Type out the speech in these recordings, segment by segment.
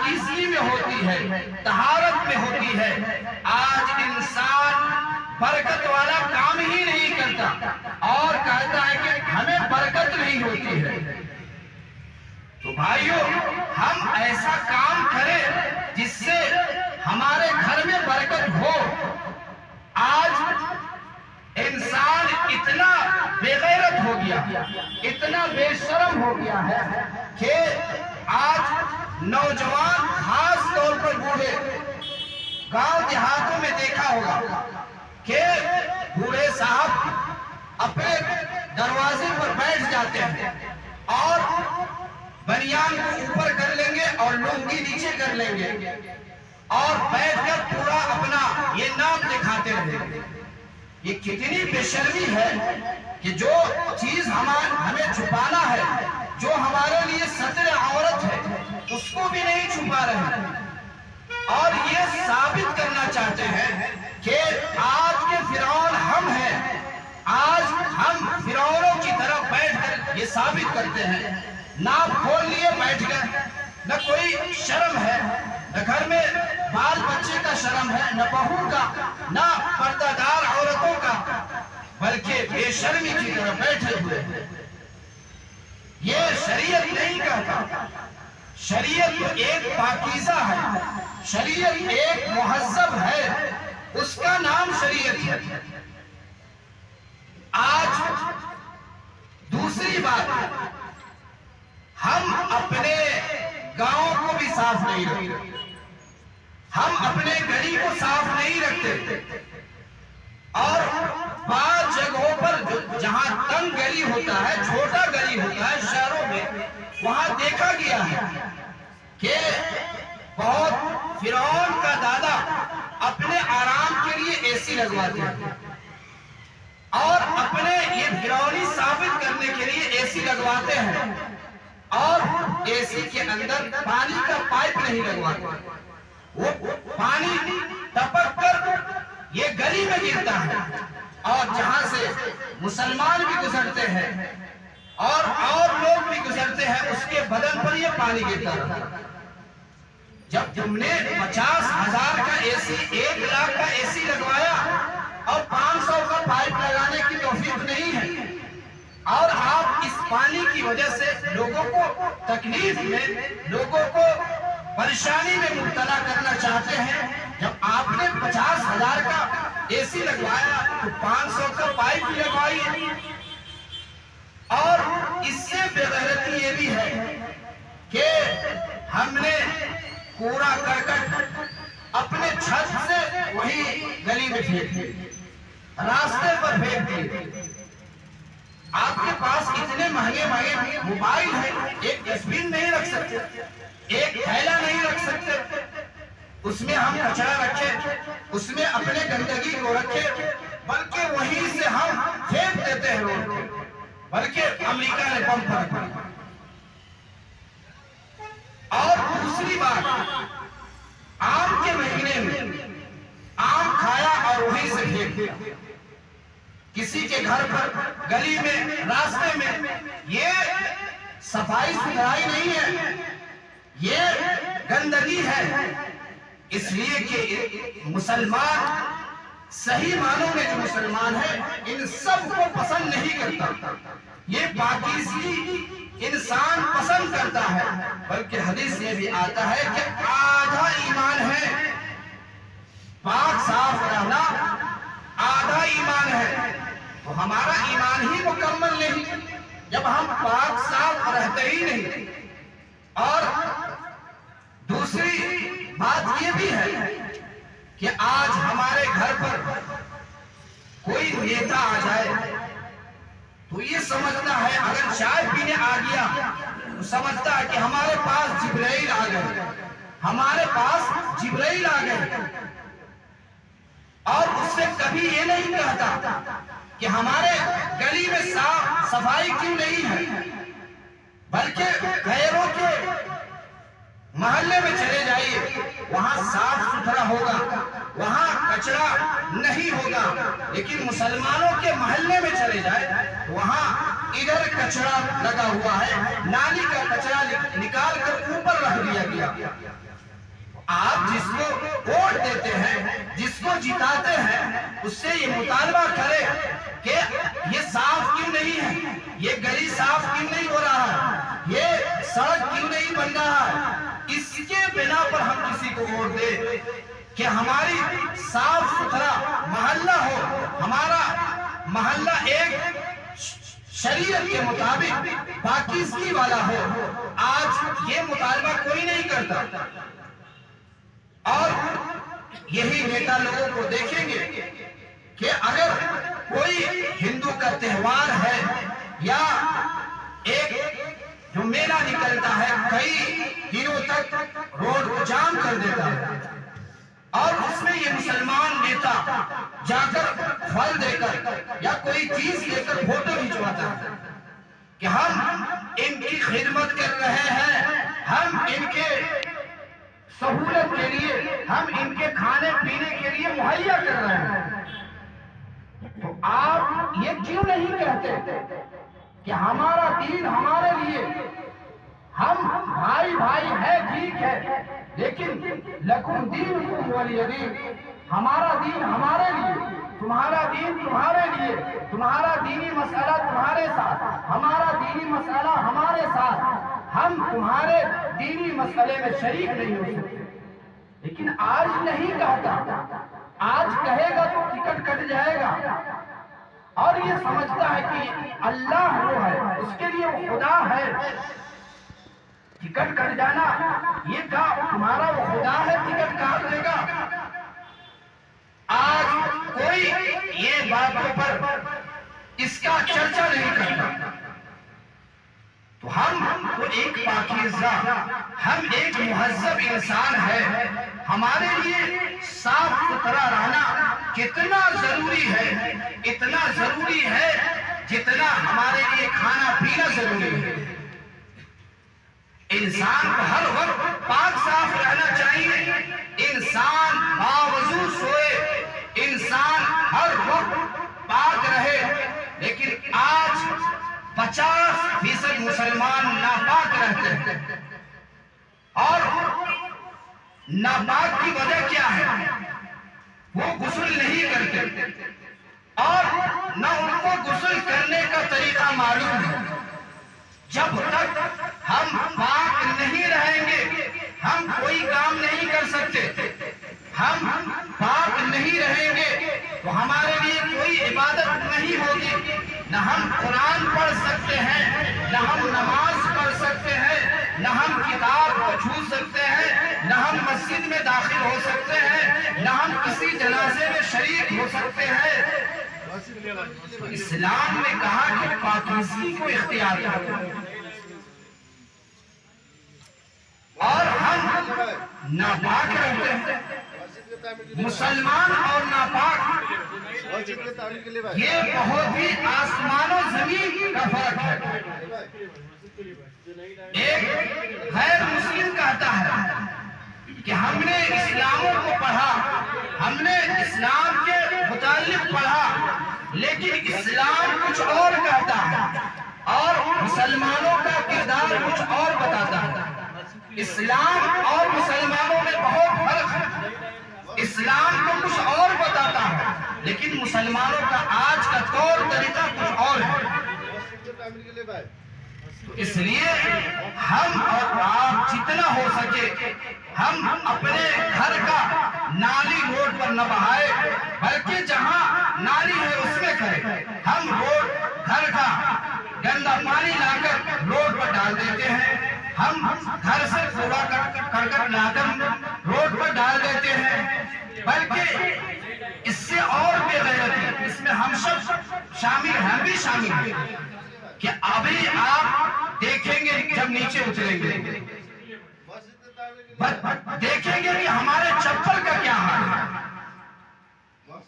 پاکیزگی میں ہوتی ہے، طہارت میں ہوتی ہے۔ آج انسان برکت والا کام ہی نہیں کرتا اور کہتا ہے کہ ہمیں برکت نہیں ہوتی ہے۔ تو بھائیو، ہم ایسا کام کریں جس سے ہمارے گھر میں برکت ہو۔ آج انسان اتنا بے غیرت ہو گیا، اتنا بے شرم ہو گیا ہے کہ آج نوجوان، خاص طور پر بوڑھے، گاؤں دیہاتوں میں دیکھا ہوگا کہ بوڑھے صاحب اپنے دروازے پر بیٹھ جاتے ہیں اور بنیان کو اوپر کر لیں گے اور لنگی نیچے کر لیں گے اور بیٹھ کر پورا اپنا یہ نام دکھاتے رہیں گے۔ یہ کتنی بے شرمی ہے کہ جو چیز ہمیں چھپانا ہے، جو ہمارے لیے ستر عورت ہے، اس کو بھی نہیں چھپا رہے اور یہ ثابت کرنا چاہتے ہیں کہ آج کے فرعون ہم ہیں۔ آج ہم فرعونوں کی طرف بیٹھ کر یہ ثابت کرتے ہیں، ناپ کھول لیے بیٹھ گئے، نہ کوئی شرم ہے، نہ گھر میں بال بچے کا شرم ہے، نہ بہو کا، نہ پردہ دار عورتوں کا، بلکہ بے شرمی کی طرف بیٹھے ہوئے ہیں۔ یہ شریعت نہیں کہتا، شریعت ایک پاکیزہ ہے، شریعت ایک مہذب ہے، اس کا نام شریعت ہے۔ آج دوسری بات، ہم اپنے گاؤں کو بھی صاف نہیں رکھتے، ہم اپنے گلی کو صاف نہیں رکھتے اور بعض جگہوں پر جہاں تنگ گلی ہوتا ہے، چھوٹا گلی ہوتا ہے شہروں میں، وہاں دیکھا گیا ہے کہ بہت فرعون کا دادا اپنے آرام کے لیے اے سی لگواتے ہیں اور اپنے یہ فرعونی ثابت کرنے کے لیے اے سی لگواتے ہیں اور اے سی کے اندر پانی کا پائپ نہیں لگواتے، وہ پانی ٹپک کر یہ گلی میں گرتا ہے اور جہاں سے مسلمان بھی گزرتے ہیں اور لوگ بھی گزرتے ہیں، اس کے بدن پر یہ پانی گرتا رہتا ہے۔ جب تم نے 50,000 کا اے سی، 1 لاکھ کا اے سی لگوایا اور 500 کا پائپ لگانے کی توفیق نہیں ہے اور آپ اس پانی کی وجہ سے لوگوں کو تکلیف میں، لوگوں کو پریشانی میں مبتلا کرنا چاہتے ہیں، جب آپ نے 50,000 کا اے سی لگوایا تو 500 کا پائپ بھی لگوائی۔ اور اس سے بے غیرتی یہ بھی ہے کہ ہم نے کوڑا کرکٹ اپنے چھت سے وہی گلی میں پھینک دیا، راستے پر پھینک دیا۔ آپ کے پاس اتنے مہنگے موبائل ہیں، ایک ڈسٹ بن نہیں رکھ سکتے، ایک تھیلا نہیں رکھ سکتے، اس میں ہم کچرا رکھے، اس میں اپنے گندگی کو رکھے، بلکہ وہیں سے ہم پھینک دیتے ہیں روڈ پہ، بلکہ امریکہ نے بم پھینک دیا۔ اور دوسری بات، آم کے مہینے میں آم کھایا اور وہیں سے پھینک دیا، کسی کے گھر پر، گلی میں، راستے میں۔ یہ صفائی ستھرائی نہیں ہے، یہ گندگی ہے، اس لیے کہ مسلمان صحیح معنوں میں جو مسلمان ہے ان سب کو پسند نہیں کرتا، یہ پاکیزگی انسان پسند کرتا ہے، بلکہ حدیث میں بھی آتا ہے کہ آدھا ایمان ہے، پاک صاف رہنا آدھا ایمان ہے۔ تو ہمارا ایمان ہی مکمل نہیں جب ہم پاک صاف رہتے ہی نہیں۔ اور دوسری بات یہ بھی ہے کہ آج ہمارے گھر پر کوئی نیتا آ جائے تو یہ سمجھتا ہے، اگر چائے پینے آ گیا تو سمجھتا ہے کہ ہمارے پاس جبرائیل آ گئے، ہمارے پاس جبرائیل آ گئے، اور اس سے کبھی یہ نہیں کہتا کہ ہمارے گلی میں صاف صفائی کیوں نہیں ہے، بلکہ غیروں کے محلے میں چلے جائیے، وہاں صاف ستھرا ہوگا، وہاں کچرا نہیں ہوگا، لیکن مسلمانوں کے محلے میں چلے جائے وہاں ادھر کچرا لگا ہوا ہے، نالی کا کچرا نکال کر اوپر رکھ دیا گیا، آپ جس کو ووٹ دیتے ہیں، جس کو جتاتے ہیں، اس سے یہ مطالبہ کرے کہ یہ صاف کیوں نہیں ہے، یہ گلی صاف کیوں نہیں ہو رہا ہے، یہ سڑک کیوں نہیں بن رہا ہے۔ اس کے بنا پر ہم کسی کو ووٹ دیں کہ ہماری صاف ستھرا محلہ ہو، ہمارا محلہ ایک شریعت کے مطابق پاکیزگی والا ہو۔ آج یہ مطالبہ کوئی نہیں کرتا، اور یہی نیتا لوگوں کو دیکھیں گے کہ اگر کوئی ہندو کا تہوار ہے یا ایک جو میلہ نکلتا ہے، کئی دنوں تک روڈ کو جام کر دیتا ہے، اور اس میں یہ مسلمان نیتا جا کر پھل دے کر یا کوئی چیز لے کر فوٹو کھنچواتا ہے کہ ہم ان کی خدمت کر رہے ہیں، ہم ان کے سہولت کے لیے، ہم ان کے کھانے پینے کے لیے مہیا کر رہے ہیں۔ تو آپ یہ کیوں نہیں کہتے کہ ہمارا دین ہمارے لیے، ہم بھائی بھائی ہے، ٹھیک ہے، لیکن لکم دینکم ولی دین، ہمارا دین ہمارے لیے، تمہارا دین تمہارے لیے، تمہارا دینی مسئلہ تمہارے ساتھ، ہمارا دینی مسئلہ ہمارے ساتھ، ہم تمہارے دینی مسئلے میں شریک نہیں ہو سکتے۔ لیکن آج نہیں کہتا، آج کہے گا تو ٹکٹ کٹ جائے گا، اور یہ سمجھتا ہے کہ اللہ وہ ہے، اس کے لیے وہ خدا ہے۔ ٹکٹ کٹ جانا، یہ کہا تمہارا وہ خدا ہے، ٹکٹ کاٹ دے گا۔ آج کوئی یہ باتوں پر اس کا چرچا نہیں کرتا۔ تو ہم تو ایک پاکیزہ، ہم ایک مہذب انسان ہے، ہمارے لیے صاف ستھرا رہنا کتنا ضروری ہے، اتنا ضروری ہے جتنا ہمارے لیے کھانا پینا ضروری ہے۔ انسان کو ہر وقت پاک صاف رہنا چاہیے، انسان باوضو سوئے، انسان ہر وقت پاک رہے، لیکن آج 50% مسلمان ناپاک رہتے ہیں، اور ناپاک کی وجہ کیا ہے؟ وہ غسل نہیں کرتے، اور نہ ان کو غسل کرنے کا طریقہ معلوم ہے۔ جب تک ہم پاک نہیں رہیں گے، ہم کوئی کام نہیں کر سکتے۔ ہم پاک نہیں رہیں گے تو ہمارے لیے کوئی عبادت نہیں ہوگی، نہ ہم قرآن پڑھ سکتے ہیں، نہ ہم نماز پڑھ سکتے ہیں، نہ ہم کتاب کو چھو سکتے ہیں، نہ ہم مسجد میں داخل ہو سکتے ہیں، نہ ہم کسی جنازے میں شریک ہو سکتے ہیں۔ اسلام نے کہا کہ پاکیزگی کو اختیار کرو، اور ہم ناپاک رہتے ہیں۔ مسلمان اور ناپاک یہ بہت ہی آسمان و زمین کا فرق ہے۔ ایک غیر مسلم کہتا ہے کہ ہم نے اسلاموں کو پڑھا، ہم نے اسلام کے متعلق پڑھا، لیکن اسلام کچھ اور کہتا ہے اور مسلمانوں کا کردار کچھ اور بتاتا ہے۔ اسلام اور مسلمانوں میں بہت فرق ہے۔ اسلام تو کچھ اور بتاتا ہے، لیکن مسلمانوں کا آج کا طور طریقہ کچھ اور ہے۔ اس لیے ہم اور آپ جتنا ہو سکے ہم اپنے گھر کا نالی روڈ پر نہ بہائے، بلکہ جہاں نالی ہے اس میں کریں۔ ہم روڈ گھر کا گندا پانی لا کر روڈ پر ڈال دیتے ہیں، ہم گھر سے کوڑا کرکٹ لا کر روڈ پر ڈال دیتے ہیں، بلکہ اس سے اور بے غیرتی، اس میں ہم سب شامل ہیں، ہم بھی شامل ہیں کہ ابھی آپ دیکھیں گے جب نیچے اتریں گے دیکھیں گے کہ ہمارے چپل کا کیا حال ہے۔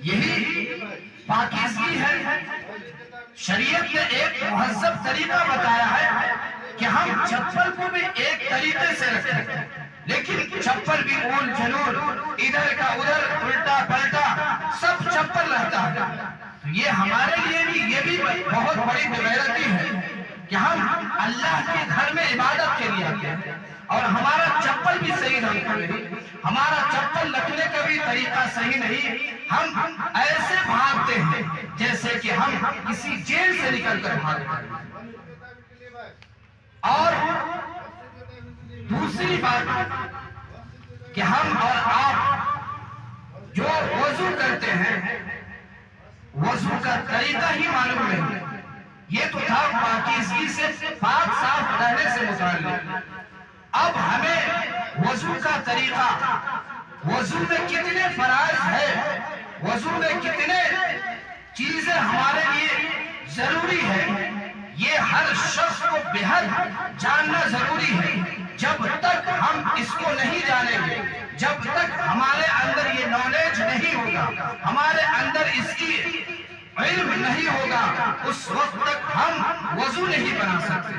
یہی پاکیزگی ہے۔ شریعت نے ایک مہذب طریقہ بتایا ہے کہ ہم چپل کو بھی ایک طریقے سے رکھیں، لیکن چپل بھی اول جلول، ادھر کا ادھر، الٹا پلٹا، سب چپل رہتا ہے۔ تو یہ ہمارے لیے بھی یہ بھی بہت بڑی بے غیرتی ہے کہ ہم اللہ کے گھر میں عبادت کے لیے آتے ہیں اور ہمارا چپل بھی صحیح ڈھنگ کا نہیں، ہمارا چپل رکھنے کا بھی طریقہ صحیح نہیں. ہم ایسے بھاگتے ہیں جیسے کہ ہم کسی جیل سے نکل کر بھاگتے ہیں. اور دوسری بات کہ ہم اور آپ جو وضو کرتے ہیں وضو کا طریقہ ہی معلوم نہیں. یہ تو تھا پاکیزگی سے پاک صاف رہنے سے متعلق. اب ہمیں وضو کا طریقہ، وضو میں کتنے فرائض ہے، وضو میں کتنے چیزیں ہمارے لیے ضروری ہے، یہ ہر شخص کو بہت جاننا ضروری ہے. جب تک ہم اس کو نہیں جانیں گے، جب تک ہمارے اندر یہ نالج نہیں ہوگا، ہمارے اندر اس کی علم نہیں ہوگا، اس وقت تک ہم وضو نہیں بنا سکتے.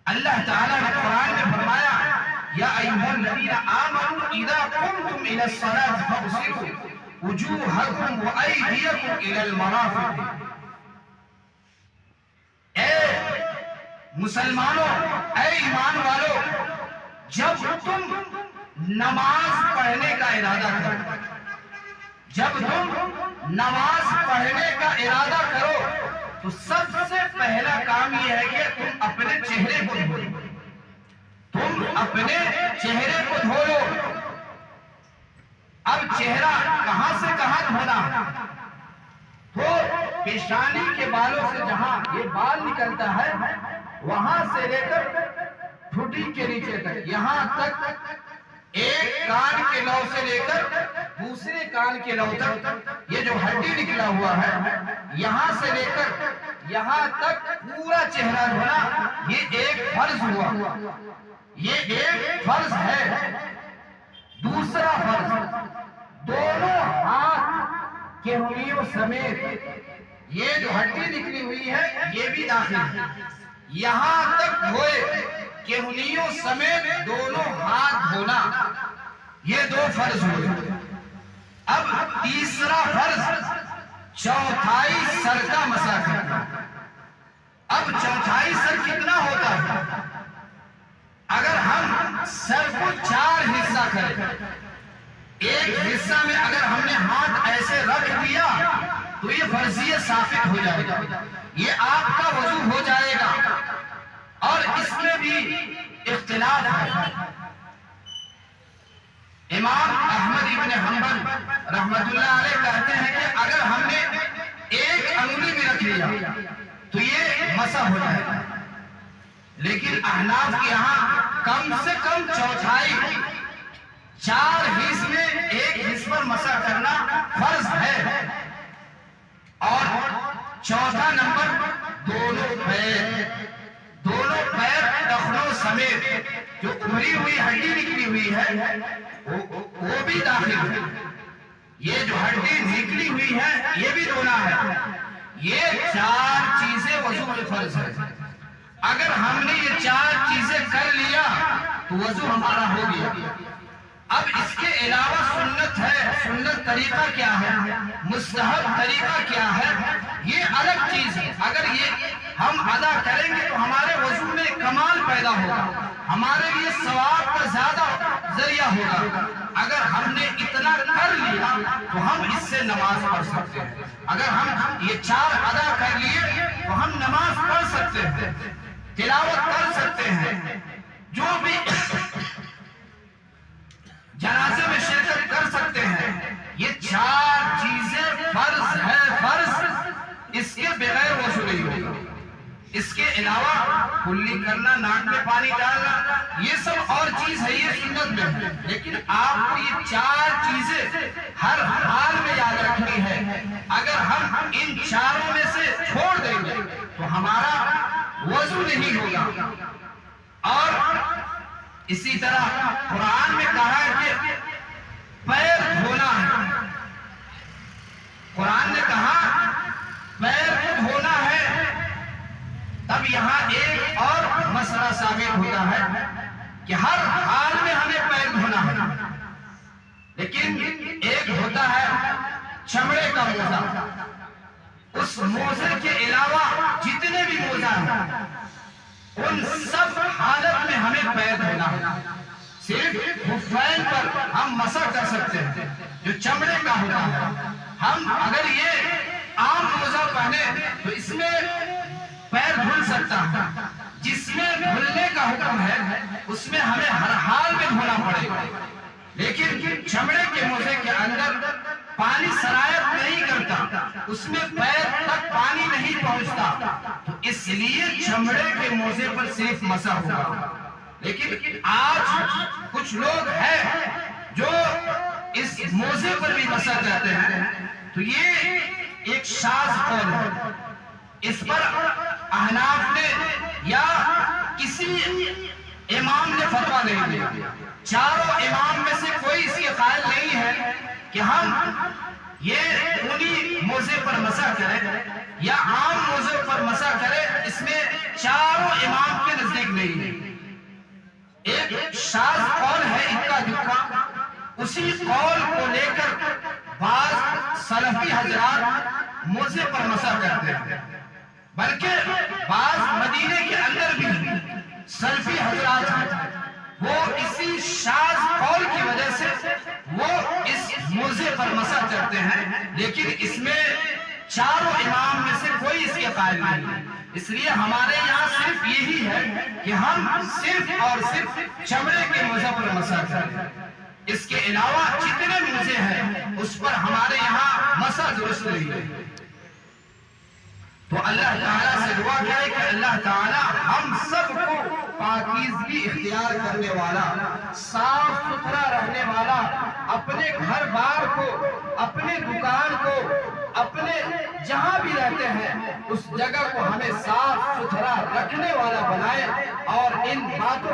اللہ تعالیٰ نے قرآن میں فرمایا یا ایھا الذین آمنوا اذا قمتم الی الصلاۃ فاغسلوا وجوہکم وایدیکم الی المرافق. اے مسلمانوں، اے ایمان والو، جب تم نماز پڑھنے کا ارادہ کرو، جب تم نماز پڑھنے کا ارادہ کرو تو سب سے پہلا کام یہ ہے کہ تم اپنے چہرے کو دھو لو. تم اپنے چہرے کو دھو لو. اب چہرہ کہاں سے کہاں دھونا؟ تو پیشانی کے بالوں سے جہاں یہ بال نکلتا ہے وہاں سے لے کر ٹھوٹی کے نیچے تک، یہاں تک ایک کان کے لو سے لے کر دوسرے کان کے لو تک یہ جو ہڈی نکلا ہوا ہے یہاں سے لے کر یہاں تک پورا چہرہ دھونا، یہ ایک فرض ہوا، یہ ایک فرض ہے. دوسرا فرض، دونوں ہاتھ کے انگلیوں سمیت یہ جو ہڈی نکلی ہوئی ہے یہ بھی داخل ہے، یہاں تک دھوئے کہ انگلیوں سمیت دونوں ہاتھ دھونا. یہ دو فرض ہوئے. اب تیسرا فرض چوتھائی سر کا مسح کرنا. اب چوتھائی سر کتنا ہوتا ہے؟ اگر ہم سر کو 4 حصہ کریں، ایک حصہ میں اگر ہم نے ہاتھ ایسے رکھ دیا تو یہ فرضیت ثابت ہو جائے گا، یہ آپ کا وضو ہو جائے گا. اور اس میں بھی اختلاف ہے. امام احمد ابن حنبل رحمت اللہ علیہ کہتے ہیں کہ اگر ہم نے ایک انگلی بھی رکھ لیا تو یہ مسح ہو جائے گا. لیکن احناف کے یہاں کم سے کم چوتھائی، 4 حص میں ایک حص پر مسح کرنا فرض ہے. اور چوتھا نمبر دونوں پیر ٹخنوں سمیت جو ابھری ہوئی ہڈی نکلی ہوئی ہے وہ بھی داخل ہے. یہ جو ہڈی نکلی ہوئی ہے یہ بھی دھونا ہے. یہ 4 چیزیں وضو میں فرض ہے. اگر ہم نے یہ 4 چیزیں کر لیا تو وضو ہمارا ہو گیا. اب اس کے علاوہ سنت ہے. سنت طریقہ کیا ہے، مستحب طریقہ کیا ہے، یہ الگ چیز ہے. اگر یہ ہم ادا کریں گے تو ہمارے وضو میں کمال پیدا ہوگا، ہمارے لیے ثواب کا زیادہ ذریعہ ہوگا. اگر ہم نے اتنا کر لیا تو ہم اس سے نماز پڑھ سکتے ہیں. اگر ہم یہ 4 ادا کر لیے تو ہم نماز پڑھ سکتے ہیں، تلاوت کر سکتے ہیں، جو بھی جنازے میں شرکت کر سکتے ہیں. یہ 4 چیزیں فرض ہے، فرض. اس کے بغیر وضو نہیں ہوگا. اس کے علاوہ کلی کرنا، ناک میں پانی ڈالنا، یہ سب اور چیز ہے، یہ سنت میں ہے. لیکن آپ کو یہ 4 چیزیں ہر حال میں یاد رکھنی ہے. اگر ہم ان 4 میں سے چھوڑ دیں گے تو ہمارا وضو نہیں ہوگا. اور اسی طرح قرآن میں کہا ہے کہ پیر دھونا ہے. قرآن نے کہا پیر کو دھونا ہے. تب یہاں ایک اور مسئلہ ثابت ہوتا ہے کہ ہر حال میں ہمیں پیر دھونا ہے. لیکن ایک ہوتا ہے چمڑے کا موزہ. اس موزے کے علاوہ جتنے بھی موزہ ہیں ان سب حالت میں ہمیں پیر دھونا ہے. صرف خفین پر ہم مسح کر سکتے ہیں جو چمڑے کا ہوتا ہے. ہم اگر یہ عام موزہ پہنے تو اس میں پیر دھل سکتا ہے. جس میں دھلنے کا حکم ہے اس میں ہمیں ہر حال میں دھونا پڑے گا. لیکن چمڑے کے موزے کے اندر پانی سرایت نہیں کرتا, اس میں پیر تک پانی نہیں پہنچتا, تو اس لیے چمڑے کے موزے پر صرف مسح ہوگا. لیکن آج کچھ لوگ ہیں جو اس موزے پر بھی مسح کرتے ہیں, تو یہ ایک شاذ قول ہے. اس پر احناف نے یا کسی امام نے فتویٰ نہیں دیا. چاروں امام میں سے کوئی اس کے قائل نہیں ہے کہ ہم یہ اونی موزے پر مسح کریں یا عام موزے پر مسح کریں. اس میں چاروں امام کے نزدیک نہیں ہے. ایک شاذ قول ہے اکا دکا, اسی قول کو لے کر بعض سلفی حضرات موزے پر مسح کرتے ہیں. بلکہ بعض مدینے کے اندر بھی سلفی حضرات ہیں, وہ اسی شاذ قول کی وجہ سے وہ اس موزے پر مسح کرتے ہیں. لیکن اس میں چاروں امام میں سے کوئی اس کے قائل نہیں ہے. اس لیے ہمارے یہاں صرف یہی ہے کہ ہم صرف اور صرف چمڑے کے موزے پر مسح کریں. اس کے علاوہ جتنے موزے ہیں اس پر ہمارے یہاں مسح درست نہیں ہے. تو اللہ تعالیٰ سے دعا کرے کہ اللہ تعالیٰ ہم سب کو پاکیزگی اختیار کرنے والا, صاف ستھرا رہنے والا, اپنے گھر بار کو, اپنے دکان کو, اپنے جہاں بھی رہتے ہیں اس جگہ کو ہمیں صاف ستھرا رکھنے والا